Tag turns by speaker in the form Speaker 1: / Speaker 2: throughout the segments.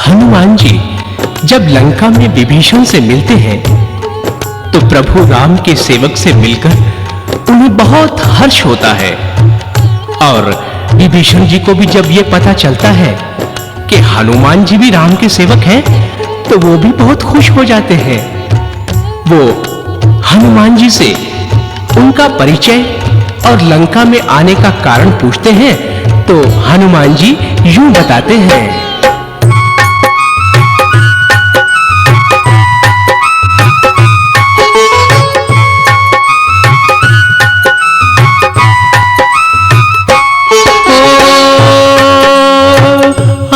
Speaker 1: हनुमान जी जब लंका में विभीषण से मिलते हैं तो प्रभु राम के सेवक से मिलकर उन्हें बहुत हर्ष होता है। और विभीषण जी को भी जब यह पता चलता है कि हनुमान जी भी राम के सेवक हैं तो वो भी बहुत खुश हो जाते हैं। वो हनुमान जी से उनका परिचय और लंका में आने का कारण पूछते हैं तो हनुमान जी यूं बताते हैं।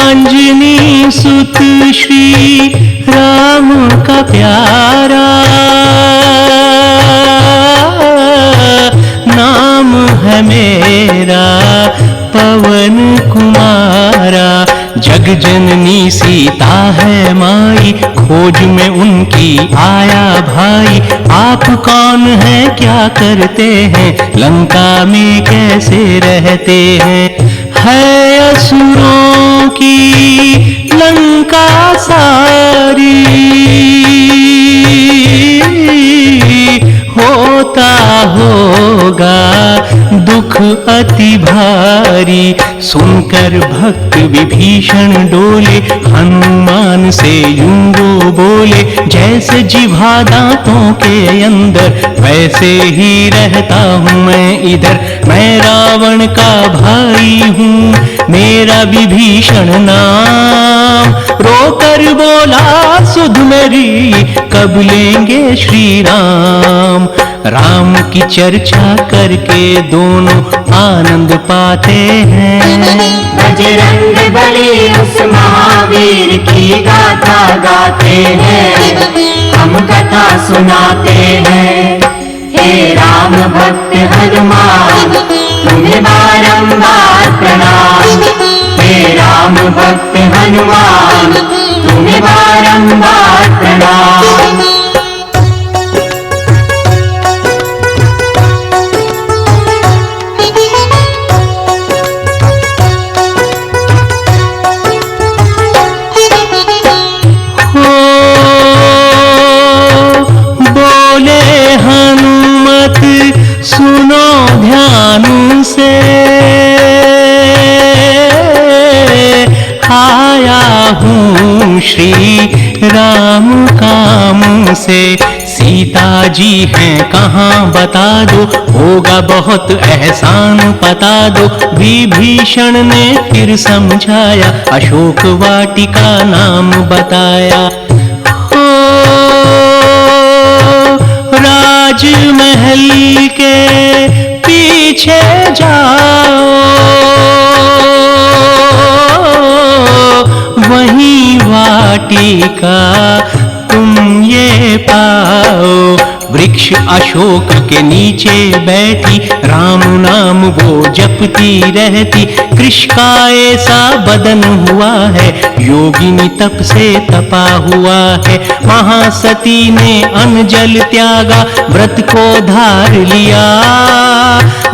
Speaker 1: अंजनी सुत श्री राम का प्यारा नाम है मेरा पवन कुमारा। जग जननी सीता है माई खोज में उनकी आया भाई। आप कौन हैं क्या करते हैं लंका में कैसे रहते हैं। है असुरों की लंका सारी होता होगा दुख अति भारी। सुनकर भक्त विभीषण डोले हनुमान से यूं वो बोले। जैसे जिभा दांतों के अंदर वैसे ही रहता हूँ मैं इधर। मैं रावण का भाई हूँ मेरा विभीषण नाम। रोकर बोला सुध मेरी कब लेंगे श्री राम। राम की चर्चा करके दोनों आनंद पाते हैं।
Speaker 2: बजरंग बली उस महावीर की गाथा गाते हैं। हम कथा सुनाते हैं। हे राम भक्त हनुमान तुम्हें बारंबार प्रणाम। हे राम भक्त हनुमान तुम्हें बारंबार प्रणाम।
Speaker 1: सुनो ध्यान से आया हूँ श्री राम काम से। सीता जी हैं कहाँ बता दो होगा बहुत एहसान पता दो। विभीषण ने फिर समझाया अशोक वाटिका नाम बताया। राजमहल के पीछे जाओ वहीं वाटिका तुम ये पाओ। वृक्ष अशोक के नीचे बैठी राम नाम वो जपती रहती। कृष का ऐसा बदन हुआ है योगिनी तप से तपा हुआ है। महासती ने अन्न जल त्यागा व्रत को धार लिया।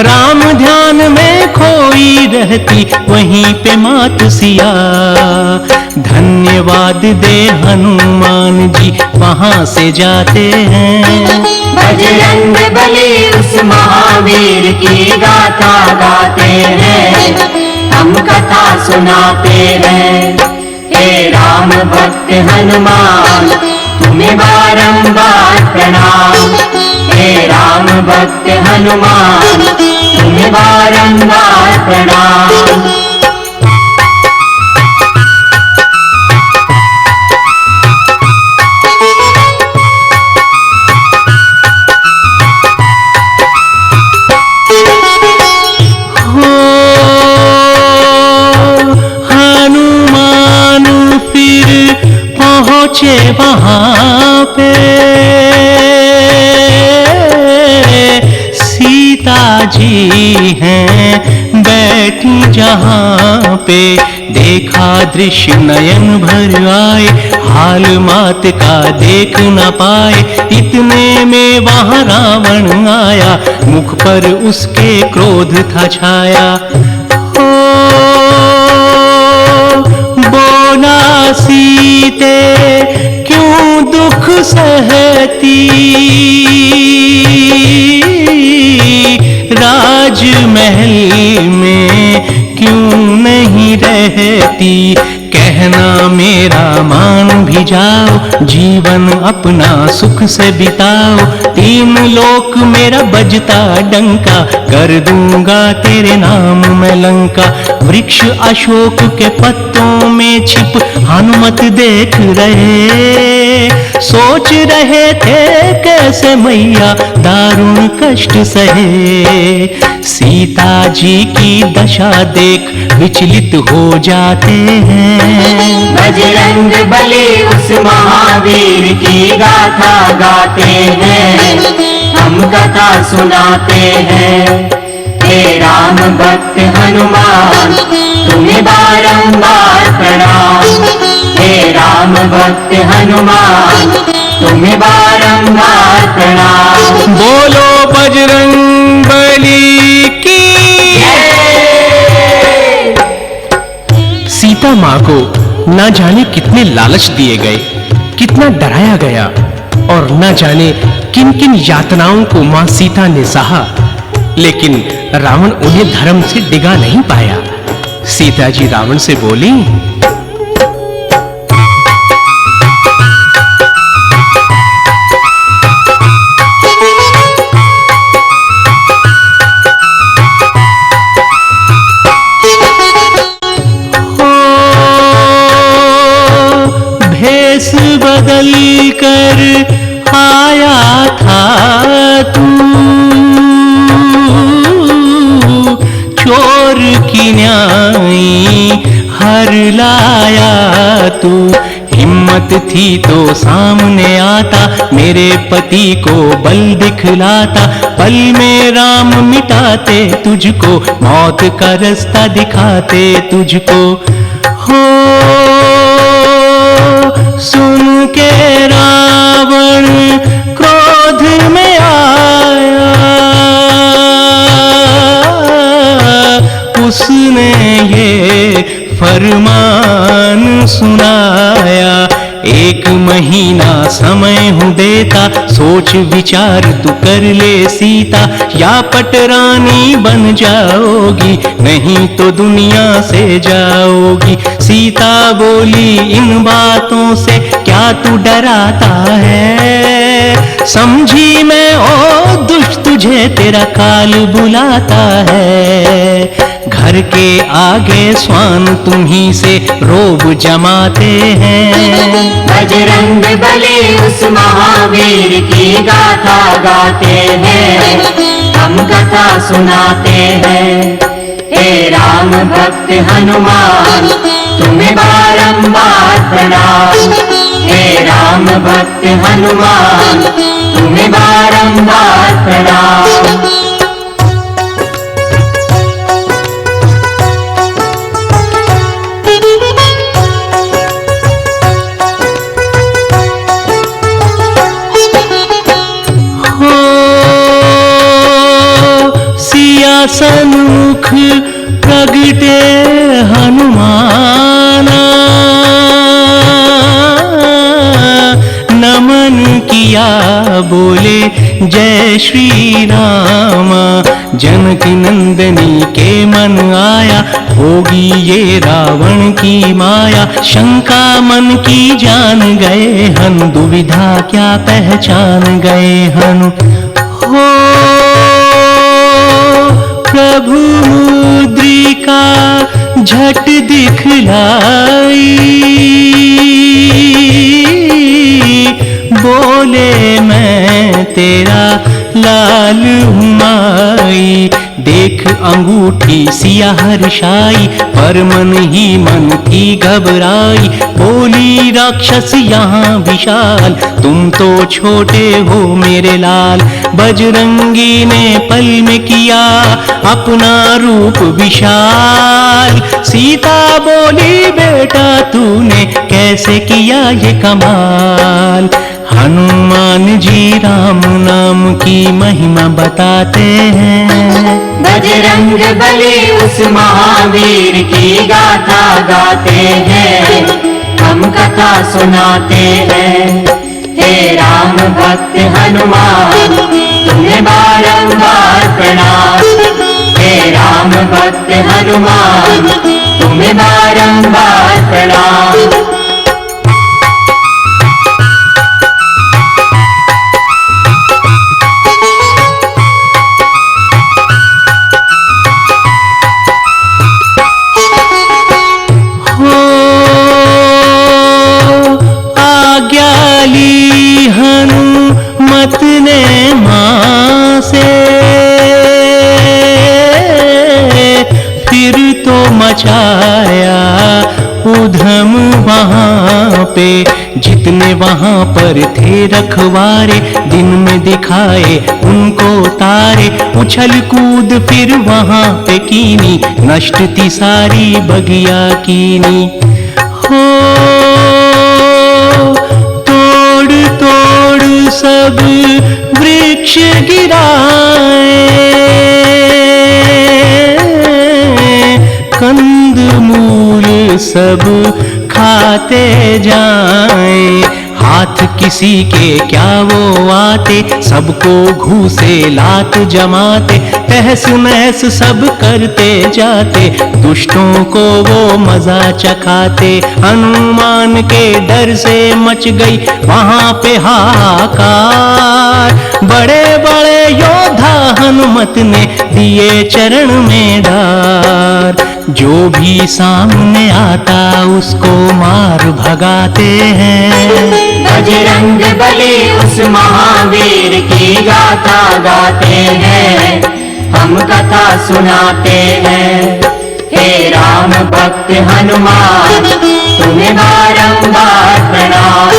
Speaker 1: राम ध्यान में खोई रहती वहीं पे मात सिया। धन्यवाद दे हनुमान जी वहां से जाते हैं।
Speaker 2: बजरंग बली उस महावीर की गाथा गाते हैं। हम कथा सुनाते हैं। हे राम भक्त हनुमान तुम्हें बारंबार प्रणाम। हे राम भक्त हनुमान तुम्हें बारंबार प्रणाम।
Speaker 1: पहुंचे वहां पे सीता जी हैं बैठी जहां पे। देखा दृश्य नयन भर आए हाल मात का देख न पाए। इतने में वहां रावण आया मुख पर उसके क्रोध था छाया। बोला सीते क्यों दुख सहती, राजमहल में क्यों नहीं रहती। कहना मेरा मान भी जाओ, जीवन अपना सुख से बिताओ। तीन लोक मेरा बजता डंका, कर दूंगा तेरे नाम में लंका। वृक्ष अशोक के पत्तों में छिप हनुमत देख रहे, सोच रहे थे कैसे मैया दारुण कष्ट सहे। सीता जी की दशा देख विचलित हो जाते हैं।
Speaker 2: बजरंग बली उस महावीर की गाथा गाते हैं, हम कथा सुनाते हैं। हे राम भक्त हनुमान तुम्हें बारंबार प्रणाम। हे राम भक्त हनुमान तुम्हें बारंबार प्रणाम।
Speaker 1: बोलो बजरंग बली की। सीता माँ को ना जाने कितने लालच दिए गए, कितना डराया गया और ना जाने किन किन यातनाओं को माँ सीता ने सहा, लेकिन रावण उन्हें धर्म से डिगा नहीं पाया। सीता जी रावण से बोली, भेष बदल कर आया था तू, चोर की न्याय हर लाया तू। हिम्मत थी तो सामने आता, मेरे पति को बल दिखलाता। पल में राम मिटाते तुझको, मौत का रास्ता दिखाते तुझको। हो सुन के रावण क्रोध में आया, उसने ये फरमान सुनाया। एक महीना समय हूँ देता, सोच विचार तू कर ले सीता। या पटरानी बन जाओगी, नहीं तो दुनिया से जाओगी। सीता बोली इन बातों से क्या तू डराता है, समझी मैं ओ दुष्ट तुझे तेरा काल बुलाता है। घर के आगे स्वान तुम्ही से रोब जमाते हैं।
Speaker 2: बजरंग बली उस महावीर की गाथा गाते हैं, हम कथा सुनाते हैं। हे राम भक्त हनुमान तुम्हें बारंबार प्रणाम। हे राम भक्त हनुमान तुम्हें बारंबार प्रणाम।
Speaker 1: सन्मुख प्रगटे हनुमाना, नमन किया बोले जय श्री रामा। जनक नंदनी के मन आया, होगी ये रावण की माया। शंका मन की जान गए हनु, दुविधा क्या पहचान गए हनु। हो प्रभु मुद्रिका झट दिखलाई, बोले मैं तेरा लाल हूँ माई। देख अंगूठी सिया हर्षाई, पर मन ही मन थी घबराई। बोली राक्षस यहाँ विशाल, तुम तो छोटे हो मेरे लाल। बजरंगी ने पल में किया अपना रूप विशाल। सीता बोली बेटा तूने कैसे किया ये कमाल। हनुमान जी राम नाम की महिमा बताते हैं।
Speaker 2: बजरंग बली उस महावीर की गाथा गाते हैं, हम सुनाते हैं। हे राम भक्त हनुमान तुम्हें बारंबार प्रणाम। हे राम भक्त हनुमान तुम्हें बारंबार प्रणाम।
Speaker 1: हनुमत ने मां से फिर तो मचाया उधम वहां पे। जितने वहां पर थे रखवारे दिन में दिखाए उनको तारे। उछल कूद फिर वहां पे कीनी नष्ट थी सारी बगिया कीनी। हो सब वृक्ष गिराए कंद मूल सब खाते जाए। हाथ किसी के क्या वो आते सबको घूसे लात जमाते। तहस नहस सब करते जाते दुष्टों को वो मजा चखाते। हनुमान के डर से मच गई वहां पे हाहाकार। बड़े बड़े योद्धा हनुमत ने दिए चरण में डार। जो भी सामने आता उसको मार भगाते हैं।
Speaker 2: बजरंग बली उस महावीर की गाथा गाते हैं, हम कथा सुनाते हैं। हे राम भक्त हनुमान तुम्हें बारंबार प्रणाम।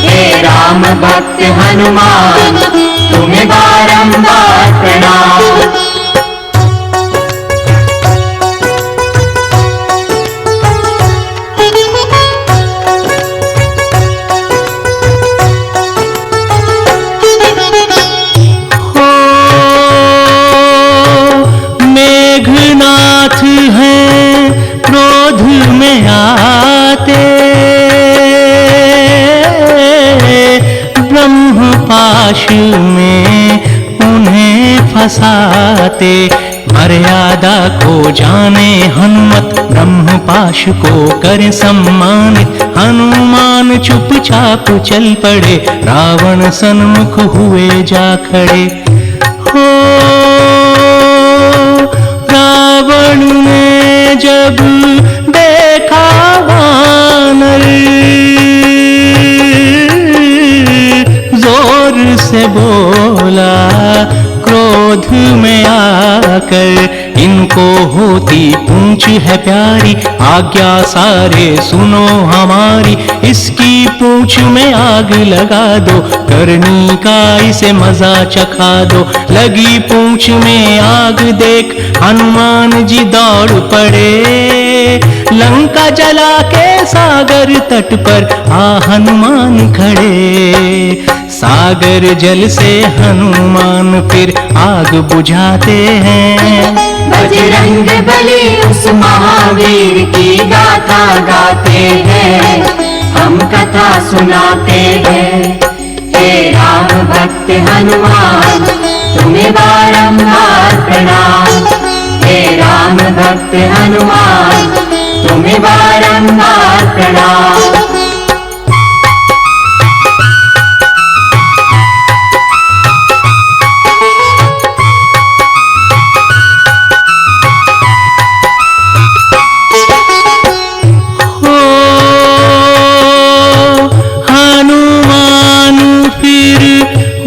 Speaker 2: हे राम भक्त हनुमान तुम्हें बारंबार प्रणाम।
Speaker 1: मेघनाथ हैं क्रोध में आते ब्रह्म पाश में उन्हें फंसाते। मर्यादा को जाने हनुमत ब्रह्म पाश को कर सम्मानित। हनुमान चुपचाप चल पड़े रावण सन्मुख हुए जा खड़े। हो रावण ने जब देखा वानर जोर से बोला क्रोध में आकर। इनको होती पूंछ है प्यारी आज्ञा सारे सुनो हमारी। इसकी पूंछ में आग लगा दो करनी का इसे मजा चखा दो। लगी पूंछ में आग देख हनुमान जी दौड़ पड़े। लंका जला के सागर तट पर आ हनुमान खड़े। सागर जल से हनुमान फिर आग बुझाते हैं।
Speaker 2: बजरंग बली उस महावीर की गाथा गाते हैं, हम कथा सुनाते हैं। हे राम भक्त हनुमान तुम्हें बारंबार प्रणाम। हे राम भक्त हनुमान तुम्हें बारंबार प्रणाम।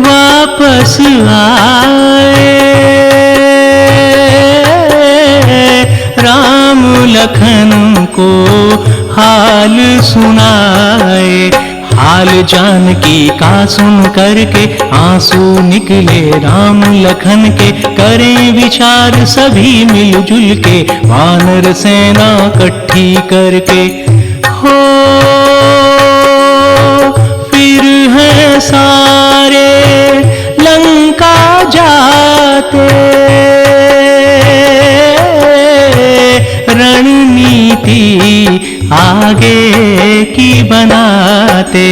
Speaker 1: वापस आए राम लखन को हाल सुनाए। हाल जानकी का सुन करके आंसू निकले राम लखन के। करें विचार सभी मिलजुल के वानर सेना इकट्ठी करके। हो फिर है सारे लंका जाते रणनीति आगे की बनाते।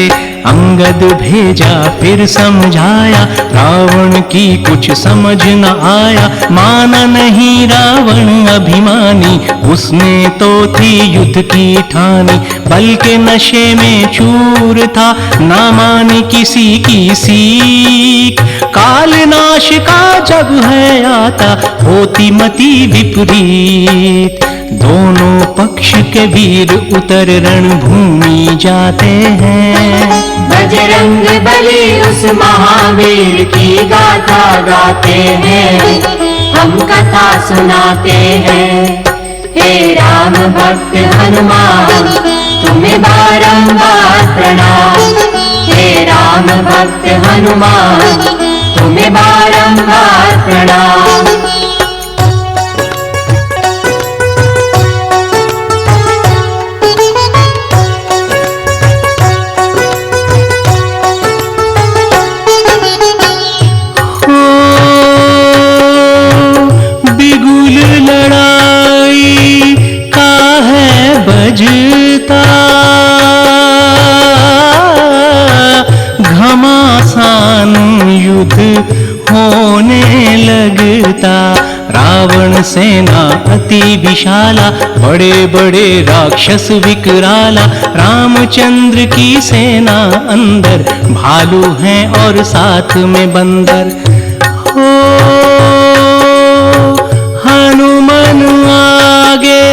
Speaker 1: अंगद भेजा फिर समझाया, रावण की कुछ समझ न आया। माना नहीं रावण अभिमानी, उसने तो थी युद्ध की ठानी। बल के नशे में चूर था, ना मानी किसी की सीख। काल नाश का जब है आता, होती मति विपरीत। दोनों पक्ष के वीर उतर रणभूमि जाते हैं।
Speaker 2: बजरंग बली उस महावीर की गाथा गाते हैं, हम कथा सुनाते हैं। हे राम भक्त हनुमान, तुम्हें बारंबार प्रणाम। हे राम भक्त हनुमान, तुम्हें बारंबार प्रणाम।
Speaker 1: बजता घमासान युद्ध होने लगता। रावण सेना अति विशाला, बड़े बड़े राक्षस विकराला। रामचंद्र की सेना अंदर, भालू हैं और साथ में बंदर। हो हनुमान आगे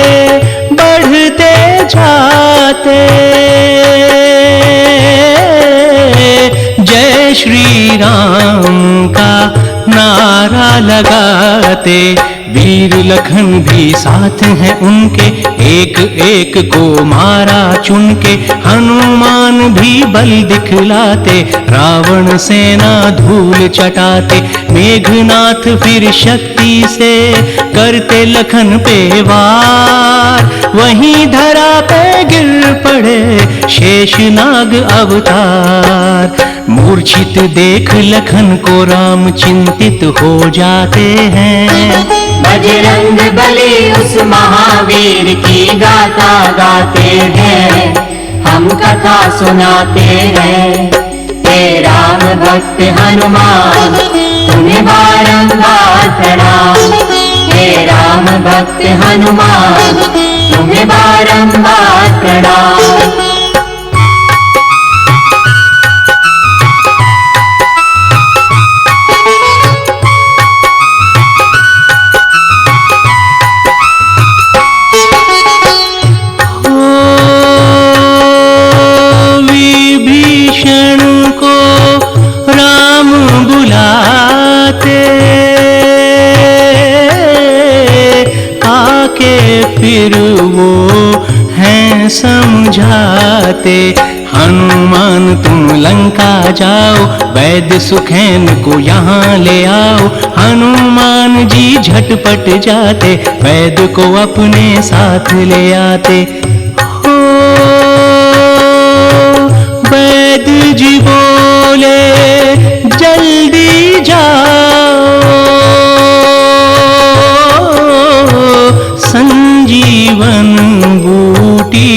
Speaker 1: बढ़ते जाते, जय श्री राम का नारा लगाते। वीर लखन भी साथ हैं उनके, एक एक को मारा चुन के। हनुमान भी बल दिखलाते, रावण सेना धूल चटाते। मेघनाथ फिर शक्ति से करते लखन पे वार। वहीं धरा पे गिर पड़े शेषनाग अवतार। मूर्छित देख लखन को राम चिंतित हो जाते हैं।
Speaker 2: बजरंग बली उस महावीर की गाथा गाते हैं, हम कथा सुनाते हैं। हे राम भक्त हनुमान, तुम्हें बारंबार प्रणाम। हे राम भक्त हनुमान, तुम्हें बारंबार प्रणाम।
Speaker 1: फिर वो हैं समझाते। हनुमान तुम लंका जाओ, वैद्य सुखेन को यहाँ ले आओ। हनुमान जी झटपट जाते, वैद्य को अपने साथ ले आते। हो वैद्य जी बोले जल्दी जाओ, संजीवन बूटी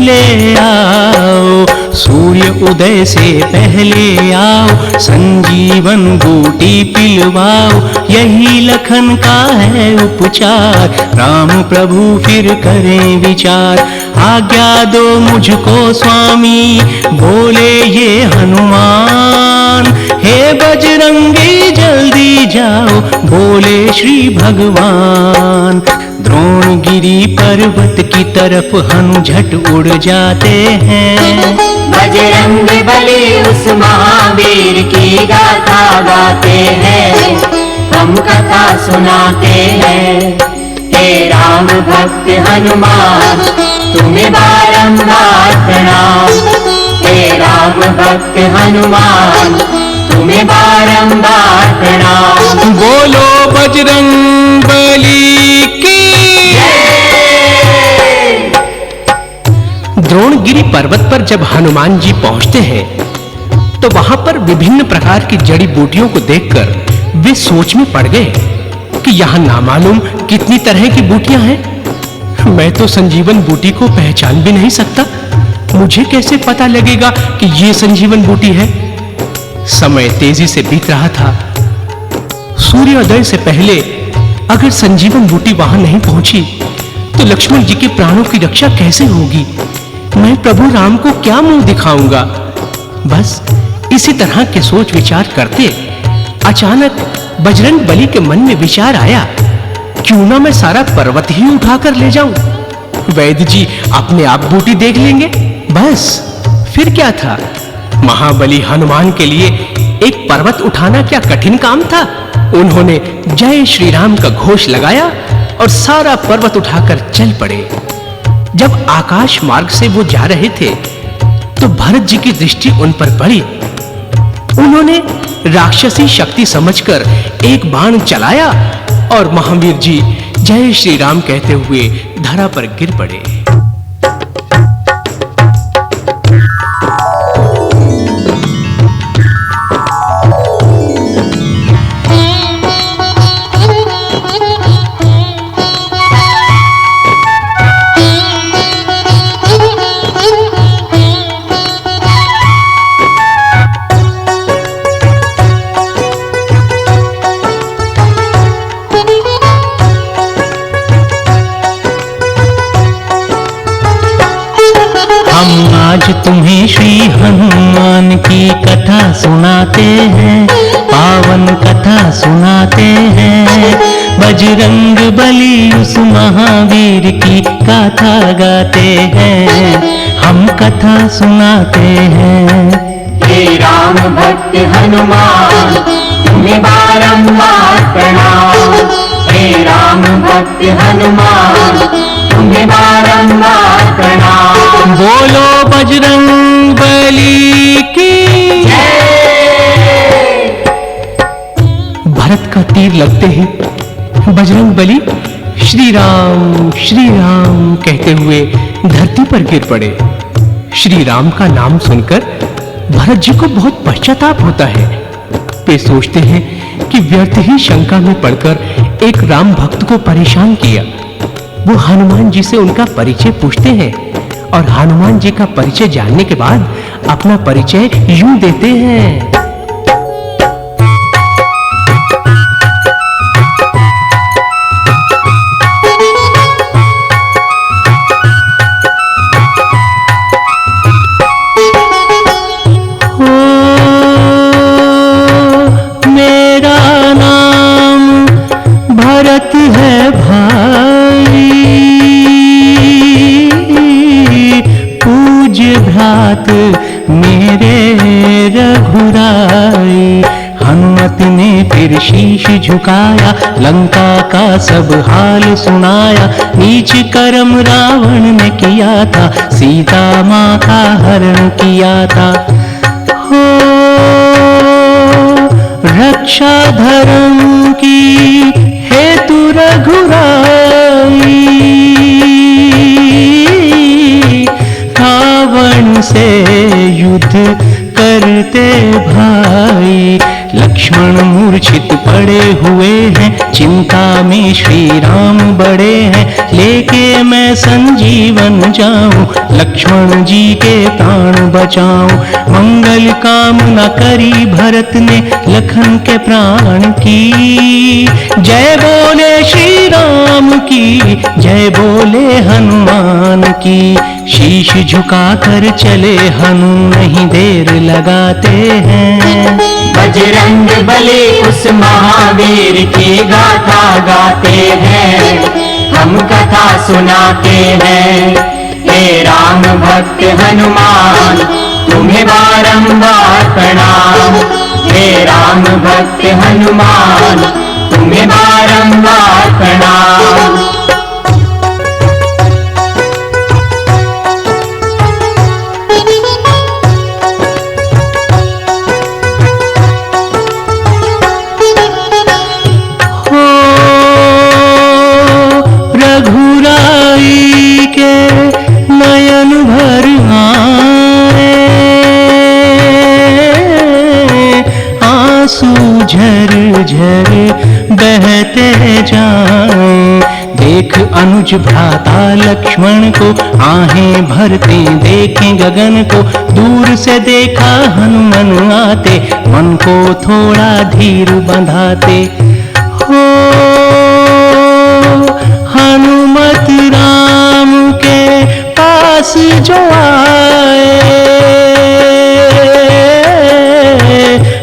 Speaker 1: ले आओ। सूर्य उदय से पहले आओ, संजीवन बूटी पिलवाओ। यही लखन का है उपचार, राम प्रभु फिर करें विचार। आज्ञा दो मुझको स्वामी, बोले ये हनुमान। हे बजरंगी जल्दी जाओ, बोले श्री भगवान। द्रोणगिरी पर्वत की तरफ हनु झट उड़ जाते हैं।
Speaker 2: बजरंग बली उस महावीर की गाथा गाते हैं, हम कथा सुनाते हैं। हे राम भक्त हनुमान, तुम्हें बारंबार प्रणाम। हे राम भक्त हनुमान, तुम्हें बारंबार प्रणाम।
Speaker 1: बोलो बजरंग बली की। द्रोणगिरी पर्वत पर जब हनुमान जी पहुंचते हैं तो वहां पर विभिन्न प्रकार की जड़ी बूटियों को देखकर वे सोच में पड़ गए कि यहां नामालूम कितनी तरह की बूटियां हैं। मैं तो संजीवन बूटी को पहचान भी नहीं सकता। मुझे कैसे पता लगेगा कि ये संजीवन बूटी है? समय तेजी से बीत रहा था। सूर्योदय से पहले अगर संजीवन बूटी वहां नहीं पहुंची तो लक्ष्मण जी के प्राणों की रक्षा कैसे होगी? मैं प्रभु राम को क्या मुंह दिखाऊंगा? बस इसी तरह के सोच विचार करते अचानक बजरंग बली के मन में विचार आया, क्यों ना मैं सारा पर्वत ही उठाकर ले जाऊं? वैद्य जी अपने आप बूटी देख लेंगे। बस फिर क्या था? महाबली हनुमान के लिए एक पर्वत उठाना क्या कठिन काम था? उन्होंने जय श्री राम का घोष लगाया और सारा पर्वत उठाकर चल पड़े। जब आकाश मार्ग से वो जा रहे थे तो भरत जी की दृष्टि उन पर पड़ी। उन्होंने राक्षसी शक्ति समझकर एक बाण चलाया और महावीर जी जय श्री राम कहते हुए धरा पर गिर पड़े। हम आज तुम्हें श्री हनुमान की कथा सुनाते हैं, पावन कथा सुनाते हैं। बजरंग बली उस महावीर की गाथा गाते हैं, हम कथा सुनाते हैं।
Speaker 2: हे राम भक्त हनुमान तुम्हें बारंबार प्रणाम। हे राम भक्त हनुमान तुम्हें बारंबार प्रणाम।
Speaker 1: बोलो बजरंग बली की
Speaker 2: जय।
Speaker 1: भरत का तीर लगते ही बजरंग बली श्री राम कहते हुए धरती पर गिर पड़े। श्री राम का नाम सुनकर भरत जी को बहुत पश्चाताप होता है। वे सोचते हैं कि व्यर्थ ही शंका में पड़कर एक राम भक्त को परेशान किया। वो हनुमान जी से उनका परिचय पूछते हैं और हनुमान जी का परिचय जानने के बाद अपना परिचय यूं देते हैं। मेरा नाम भरत है भाई, पूज्य भ्रात मेरे रघुराई। हनुमत ने फिर शीश झुकाया, लंका का सब हाल सुनाया। नीच कर्म रावण ने किया था, सीता माँ का हरण किया था। हो रक्षा धर्म की हेतु रघुराई, रावण से युद्ध करते भाई। लक्ष्मण मूर्छित पड़े हुए हैं, चिंता में श्री राम बड़े हैं। लेके मैं संजीवन जाऊं, लक्ष्मण जी के प्राण बचाऊं। मंगल कामना करी भरत ने लखन के प्राण की। जय बोले श्री राम की, जय बोले हनुमान की। शीश झुका कर चले हनु, नहीं देर लगाते हैं।
Speaker 2: बजरंग बली उस महावीर की गाथा गाते हैं, हम कथा सुनाते हैं। हे राम भक्त हनुमान तुम्हें बारंबार प्रणाम। हे राम भक्त हनुमान तुम्हें बारंबार प्रणाम।
Speaker 1: रघुराई के नयन भर आए, आंसू झर झर बहते जाएं। देख अनुज भ्राता लक्ष्मण को आहें भरते देखें गगन को। दूर से देखा हनुमान आते, मन को थोड़ा धीर बंधाते। हो हनुमत राम के पास जो आए,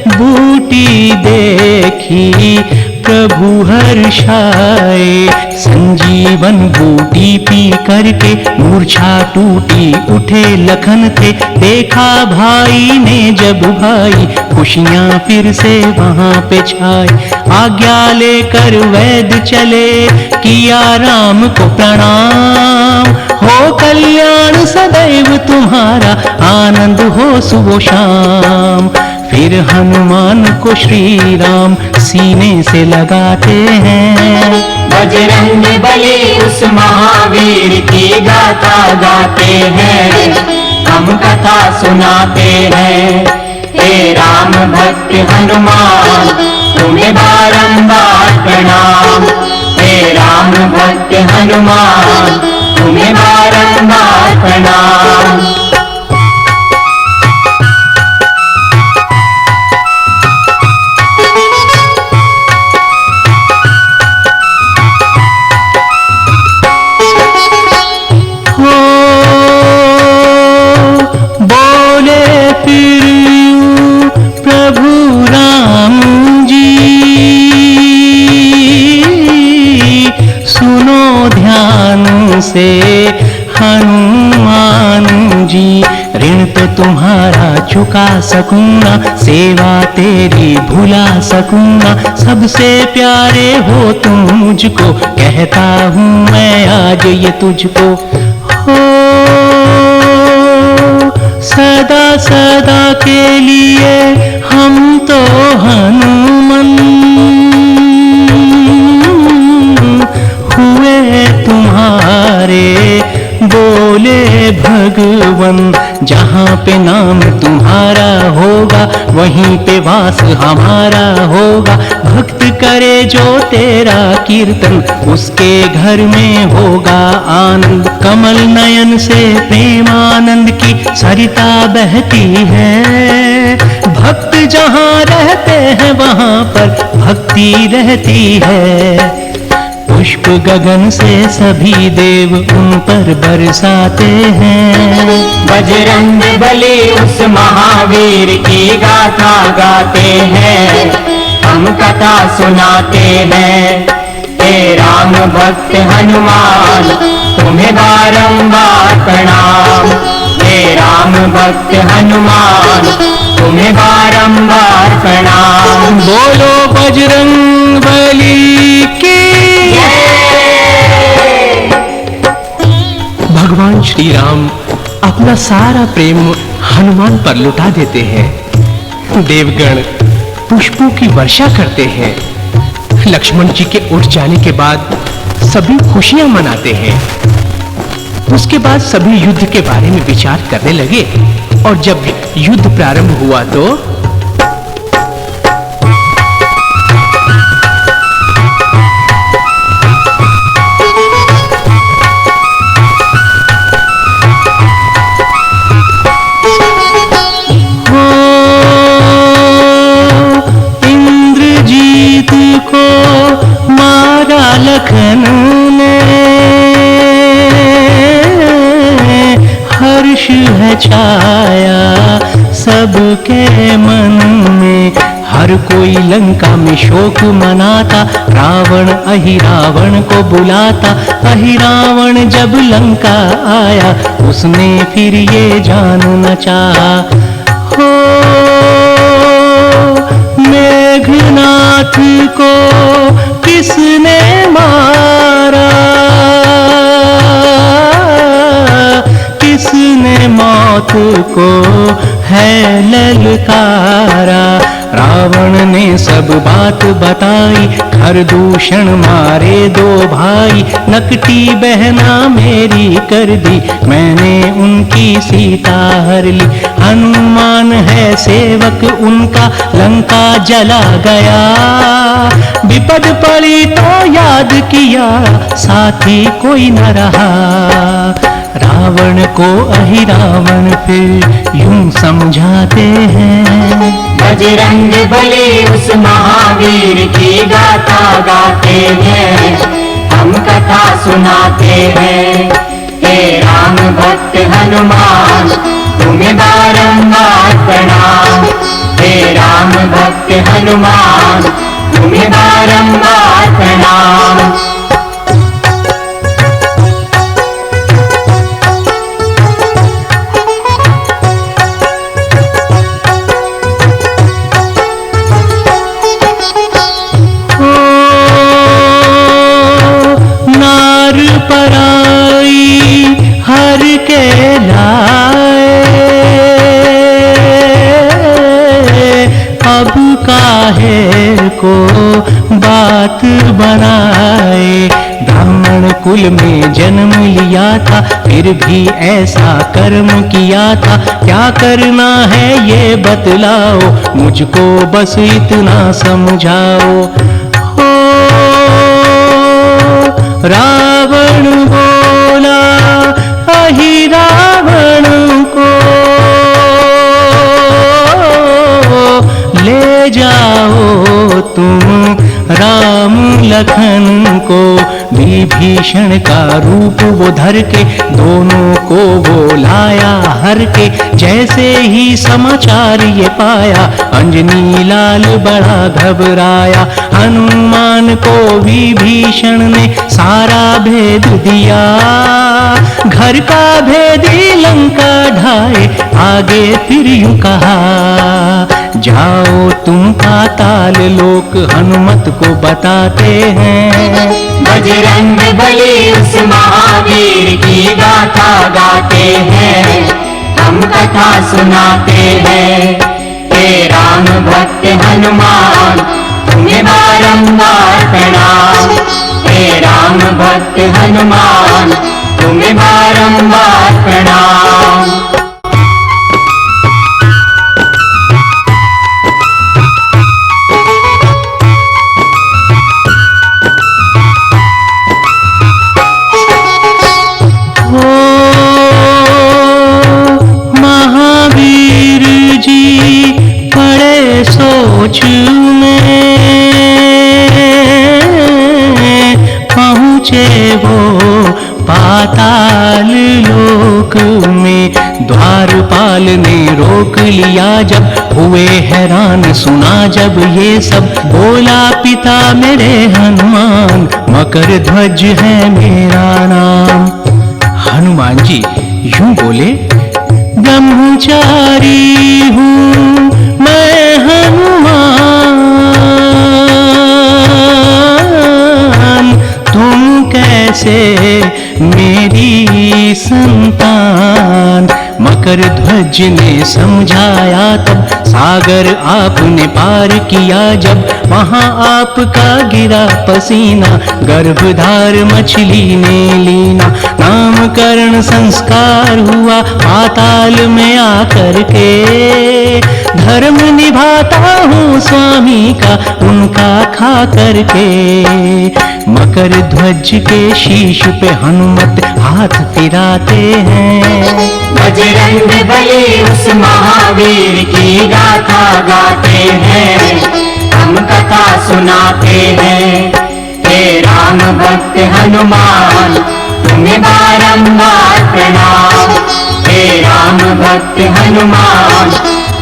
Speaker 1: बूटी देखी प्रभु हर्षाए। संजीवन बूटी पी करके मूर्छा टूटी उठे लखन थे। देखा भाई ने जब भाई, खुशियां फिर से वहां पे छाई। आज्ञा लेकर वैद्य चले, किया राम को प्रणाम। हो कल्याण सदैव तुम्हारा, आनंद हो सुबह शाम। फिर हनुमान को श्री राम सीने से लगाते हैं।
Speaker 2: बजरंग बली उस महावीर की गाथा गाते हैं, हम कथा सुनाते हैं। हे राम भक्त हनुमान, तुम्हें बारंबार प्रणाम। हे राम भक्त हनुमान, तुम्हें बारंबार प्रणाम।
Speaker 1: से हनुमान जी, ऋण तो तुम्हारा चुका सकूंगा, सेवा तेरी भुला सकूंगा। सबसे प्यारे हो तुम मुझको, कहता हूँ मैं आज ये तुझको। हो सदा सदा के लिए हम तो हनुमान हुए तुम्हारे, बोले भगवन। जहाँ पे नाम तुम्हारा होगा, वहीं पे वास हमारा होगा। भक्त करे जो तेरा कीर्तन, उसके घर में होगा आनंद। कमल नयन से प्रेमानंद की सरिता बहती है। भक्त जहाँ रहते हैं वहाँ पर भक्ति रहती है। पुष्प गगन से सभी देव उन पर बरसाते हैं।
Speaker 2: बजरंग बली उस महावीर की गाथा गाते हैं, हम कथा सुनाते हैं। हे राम भक्त हनुमान, तुम्हें बारंबार प्रणाम। हे राम भक्त हनुमान, तुम्हें बारंबार प्रणाम।
Speaker 1: बोलो बजरंग बली की। भगवान श्री राम अपना सारा प्रेम हनुमान पर लुटा देते हैं। देवगण पुष्पों की वर्षा करते हैं। लक्ष्मण जी के उठ जाने के बाद सभी खुशियां मनाते हैं। उसके बाद सभी युद्ध के बारे में विचार करने लगे, और जब युद्ध प्रारंभ हुआ तो लखन ने हर्ष है छाया सबके मन में। हर कोई लंका में शोक मनाता, रावण अहिरावण को बुलाता। अहिरावण जब लंका आया, उसने फिर ये जानना चाहा। हो मेघनाथ को किसने मारा, किसने मौत को है ललकारा। रावण ने सब बात बताई, खरदूषण मारे दो भाई, नकटी बहना मेरी कर दी, मैंने उनकी सीता हर ली। हनुमान है सेवक उनका, लंका जला गया, विपद पड़ी तो याद किया, साथी कोई न रहा। रावण को अहिरावण फिर यूं समझाते हैं,
Speaker 2: बजरंग बली उस महावीर की गाथा गाते हैं, हम कथा सुनाते हैं। हे राम भक्त हनुमान तुम्हें बारंबार प्रणाम, हे राम भक्त हनुमान तुम्हें बारंबार प्रणाम।
Speaker 1: हर के लाए अब काहे को बात बनाए, ब्राह्मण कुल में जन्म लिया था, फिर भी ऐसा कर्म किया था, क्या करना है ये बतलाओ, मुझको बस इतना समझाओ। हो रावण बोला अहिरावण को, ले जाओ तुम राम लखन को। विभीषण का रूप वो धर के, दोनों को वो लाया हर के, जैसे ही समाचार ये पाया, अंजनी लाल बड़ा घबराया। हनुमान को विभीषण ने सारा भेद दिया, घर का भेदी लंका ढाए, आगे फिर यूं कहा, जाओ तुम पाताल लोक हनुमत को बताते हैं।
Speaker 2: बजरंग बली उस महावीर की गाथा गाते हैं, हम कथा सुनाते हैं। हे राम भक्त हनुमान तुम्हें बारंबार प्रणाम, हे राम भक्त हनुमान तुम्हें बारंबार प्रणाम।
Speaker 1: सोच में पहुँचे वो पाताल लोक में, द्वारपाल ने रोक लिया जब, हुए हैरान सुना जब ये सब, बोला पिता मेरे हनुमान, मकर ध्वज है मेरा नाम। हनुमान जी यूं बोले, ब्रह्मचारी हूँ मैं हनुमान, तुम कैसे मेरी संतान। मकर ध्वज ने समझाया तब, सागर आपने पार किया जब, वहाँ आपका गिरा पसीना, गर्भधार मछली ने लीना, नामकरण संस्कार हुआ पाताल में आकर के, धर्म निभाता हूँ स्वामी का उनका खा करके। मकर ध्वज के शीश पे हनुमत हाथ फिराते हैं,
Speaker 2: बजरंग बली उस महावीर की गाथा गाते हैं, हम कथा सुनाते हैं। हे राम भक्त हनुमान तुम्हें बारंबार प्रणाम, हे राम भक्त हनुमान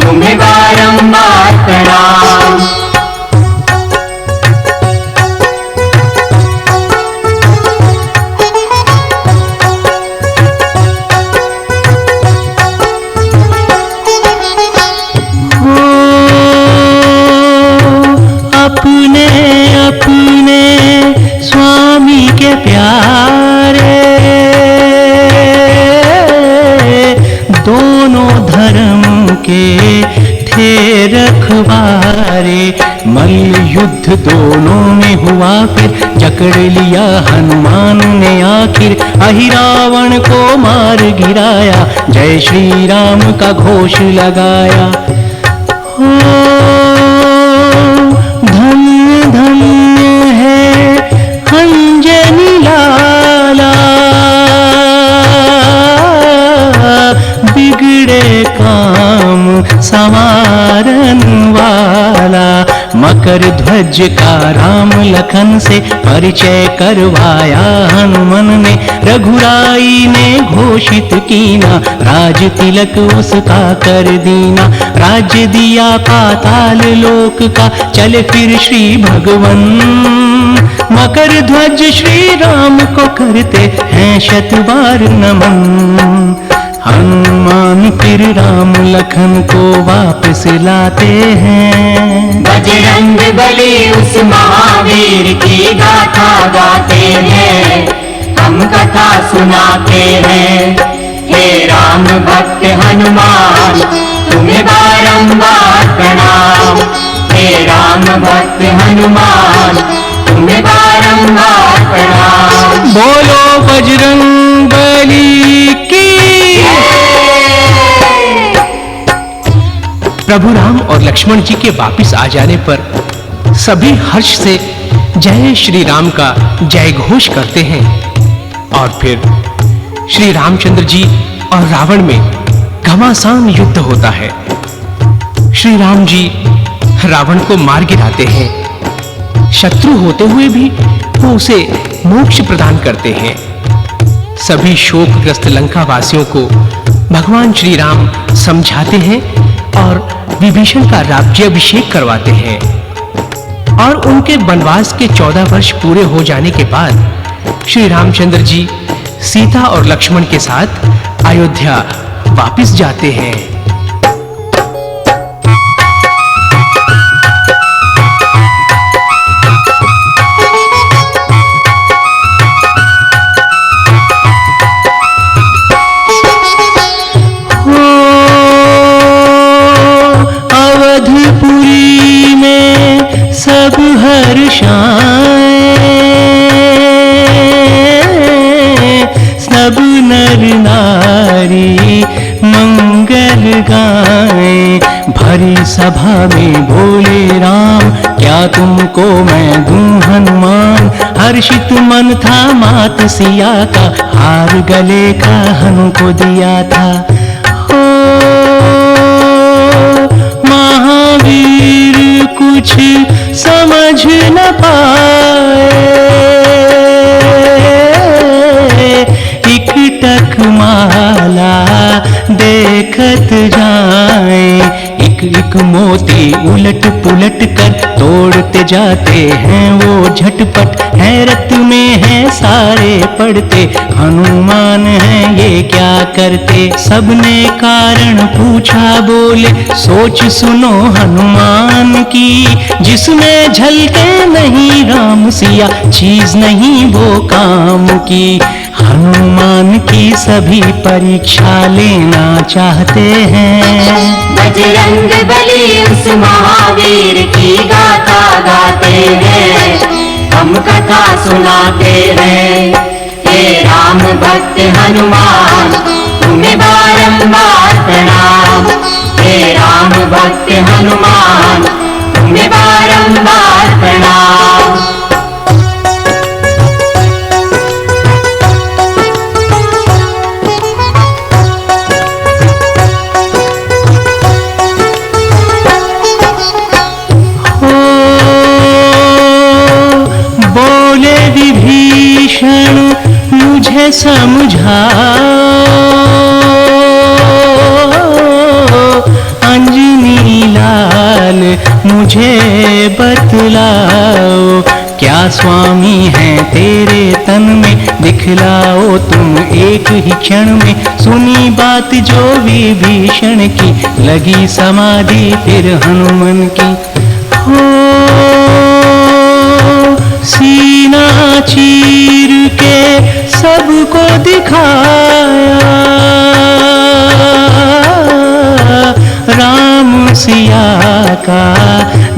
Speaker 2: तुम्हें बारंबार प्रणाम।
Speaker 1: अपने अपने स्वामी के प्यारे, दोनों धर्म के थे रखवारे। मल्ल युद्ध दोनों में हुआ फिर जकड़ लिया हनुमान ने आखिर। अहिरावण को मार गिराया, जय श्री राम का घोष लगाया। हो धन्य धन्य है अंजनी लाला, बिगड़े काम संवारन वाला। मकर ध्वज का राम लखन से परिचय करवाया हनुमन ने। रघुराई ने घोषित कीना, राज तिलक उसका कर दीना। राज्य दिया पाताल लोक का, चले फिर श्री भगवन। मकर ध्वज श्री राम को करते हैं शत बार नमन। हनुमान फिर राम लखन को वापस लाते हैं।
Speaker 2: बजरंग बली उस महावीर की गाथा गाते हैं, हम कथा सुनाते हैं। हे राम भक्त हनुमान, तुम्हें बारंबार प्रणाम। हे राम भक्त हनुमान, तुम्हें बारंबार प्रणाम।
Speaker 1: बोलो बजरंग बली की। प्रभु राम और लक्ष्मण जी के वापिस आ जाने पर सभी हर्ष से जय श्री राम का जय घोष करते हैं। और फिर श्री रामचंद्र जी और रावण में घमासान युद्ध होता है। श्री राम जी रावण को मार गिराते हैं। शत्रु होते हुए भी वो उसे मोक्ष प्रदान करते हैं। सभी शोकग्रस्त लंका वासियों को भगवान श्री राम समझाते हैं और विभीषण का राज्याभिषेक करवाते हैं। और उनके वनवास के 14 वर्ष पूरे हो जाने के बाद श्री रामचंद्र जी सीता और लक्ष्मण के साथ अयोध्या वापस जाते हैं। अवधपुरी में सब हर्षाएं, सब नर नारी मंगल गाएं। भरी सभा में बोले राम, क्या तुमको मैं दूं हनुमान। हर्षित मन था मात सिया का, हार गले का हनु को दिया था। हो महावीर कुछ समझ न पाए, इकटक माला देखत जाए। एक मोती उलट पुलट कर तोड़ते जाते हैं वो झटपट। हैरत में है सारे पढ़ते, हनुमान है ये क्या करते। सबने कारण पूछा बोले, सोच सुनो हनुमान की। जिसमें झलके नहीं राम सिया, चीज नहीं वो काम की। हनुमान की सभी परीक्षा लेना चाहते हैं।
Speaker 2: बजरंग बली उस महावीर की गाथा गाते हैं, हम कथा सुनाते हैं। हे राम भक्त हनुमान, तुम्हें बारंबार प्रणाम। हे राम भक्त हनुमान, तुम्हें बारंबार प्रणाम।
Speaker 1: विभीषण मुझे समझाओ, अंजनी लाल मुझे बतलाओ। क्या स्वामी है तेरे तन में, दिखलाओ तुम एक ही क्षण में। सुनी बात जो विभीषण की, लगी समाधि फिर हनुमान की। हो सीना चीर के सबको दिखाया, राम सिया का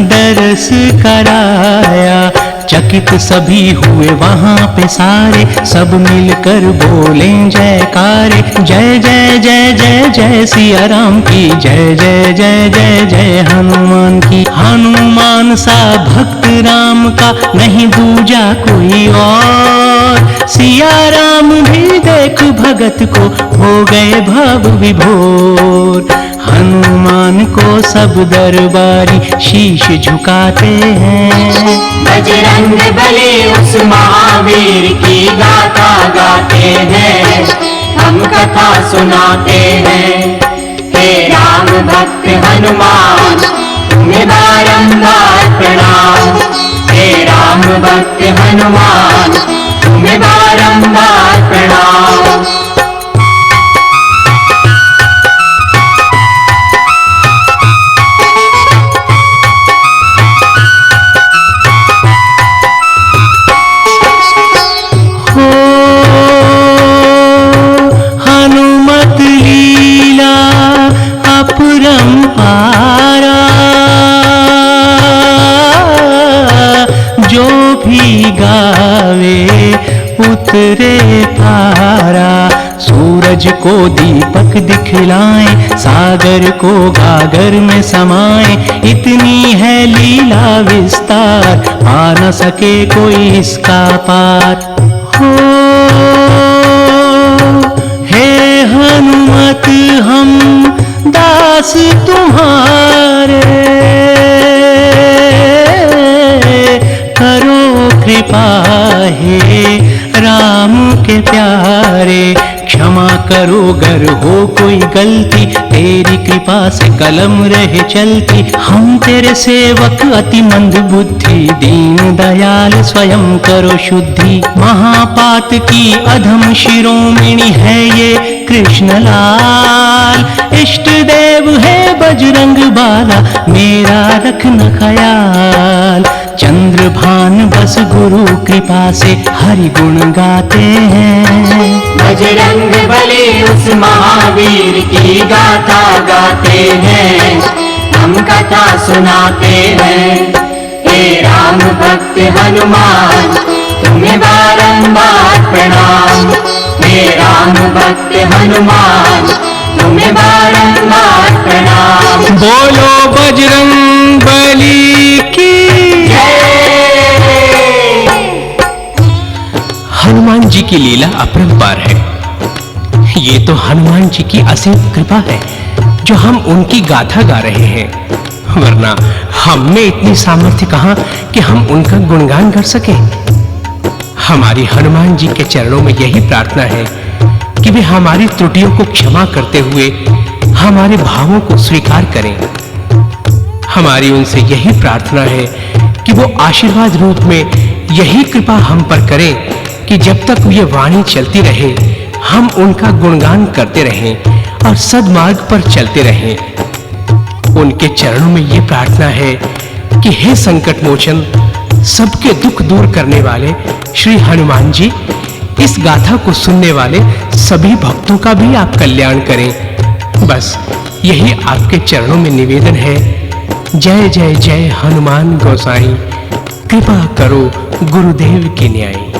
Speaker 1: दर्श कराया। चकित सभी हुए वहां पे सारे, सब मिलकर बोले जयकारे। जय जय जय जय जय सिया राम की, जय जय जय जय जय हनुमान की। हनुमान सा भक्त राम का नहीं दूजा कोई और। सिया राम भी देख भगत को हो गए भव विभोर। हनुमान को सब दरबारी शीश झुकाते हैं।
Speaker 2: बजरंग बली उस महावीर की गाथा गाते हैं, हम कथा सुनाते हैं। हे राम भक्त हनुमान तुम्हें बारंबार प्रणाम। हे राम भक्त हनुमान तुम्हें बारंबार प्रणाम।
Speaker 1: उतरे पारा। सूरज को दीपक दिखलाए, सागर को गागर में समाए। इतनी है लीला विस्तार, पा न सके कोई इसका पार। हो हे हनुमत हम दास तुम्हारे, करो कृपा हे राम के प्यारे। क्षमा करो गर हो कोई गलती, तेरी कृपा से कलम रहे चलती। हम तेरे सेवक अति मंद बुद्धि, दीन दयाल स्वयं करो शुद्धि। महापात की अधम शिरोमणि है ये कृष्ण लाल। इष्ट देव है बजरंग बाला, मेरा रखना ख्याल। चंद्रभान बस गुरु कृपा से हरि गुण गाते हैं।
Speaker 2: बजरंग बली उस महावीर की गाथा गाते हैं, हम कथा सुनाते हैं। हे राम भक्त हनुमान तुम्हें बारंबार प्रणाम। हे राम भक्त हनुमान तुम्हें बारंबार प्रणाम।
Speaker 1: बोलो बजरंग बली की। हनुमान जी की लीला अपरंपार है। ये तो हनुमान जी की असीम कृपा है जो हम उनकी गाथा गा रहे हैं, वरना हम में इतनी सामर्थ्य कहां कि हम उनका गुणगान कर सकें। हमारी हनुमान जी के चरणों में यही प्रार्थना है कि वे हमारी त्रुटियों को क्षमा करते हुए हमारे भावों को स्वीकार करें। हमारी उनसे यही प्रार्थना है कि वो आशीर्वाद रूप में यही कृपा हम पर करें कि जब तक ये वाणी चलती रहे हम उनका गुणगान करते रहें और सद्मार्ग पर चलते रहें। उनके चरणों में ये प्रार्थना है कि हे संकट मोचन, सबके दुख दूर करने वाले श्री हनुमान जी, इस गाथा को सुनने वाले सभी भक्तों का भी आप कल्याण करें। बस यही आपके चरणों में निवेदन है। जय जय जय हनुमान गोसाई, कृपा करो गुरुदेव की न्याय।